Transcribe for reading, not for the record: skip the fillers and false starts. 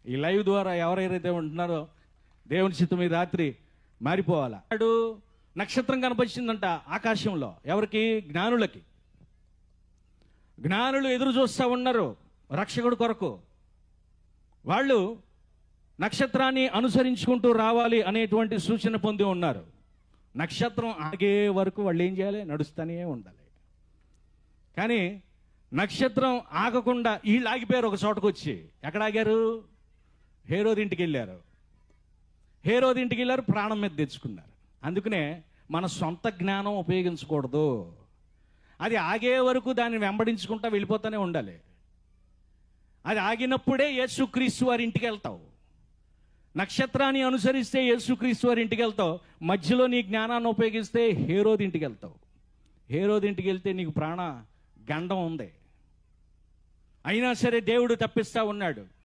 ఈ లైవ్ ద్వారా ఎవరైతే ఉంటున్నారో దేవుని చిత్తం ఈ రాత్రి మారిపోవాలా. నక్షత్రం కనపరిచిందంట ఆకాశంలో. ఎవరికి? జ్ఞానులకి. జ్ఞానులు ఎదురు చూస్తూ ఉన్నారు రక్షకుడు కొరకు. వాళ్ళు నక్షత్రాన్ని అనుసరించుకుంటూ రావాలి అనేటువంటి సూచన పొంది ఉన్నారు. నక్షత్రం ఆగే వరకు వాళ్ళు ఏం చేయాలి? నడుస్తూనే ఉండాలి. కానీ నక్షత్రం ఆగకుండా వీళ్ళు ఆగిపోయారు. ఒక చోటకు వచ్చి ఎక్కడ ఆగారు? హేరోదు ఇంటికి వెళ్ళారు. హేరోదు ఇంటికి వెళ్ళారు, ప్రాణం మీద తెచ్చుకున్నారు. అందుకనే మన సొంత జ్ఞానం ఉపయోగించకూడదు. అది ఆగే వరకు దాన్ని వెంబడించుకుంటా వెళ్ళిపోతూనే ఉండాలి. అది ఆగినప్పుడే యేసుక్రీస్తు వారి ఇంటికి వెళ్తావు. నక్షత్రాన్ని అనుసరిస్తే యేసుక్రీస్తు వారి ఇంటికి వెళ్తావు. మధ్యలో నీ జ్ఞానాన్ని ఉపయోగిస్తే హేరోదు ఇంటికి వెళ్తావు. హేరోదు ఇంటికి వెళ్తే నీకు ప్రాణ గండం ఉంది. అయినా సరే దేవుడు తప్పిస్తా ఉన్నాడు.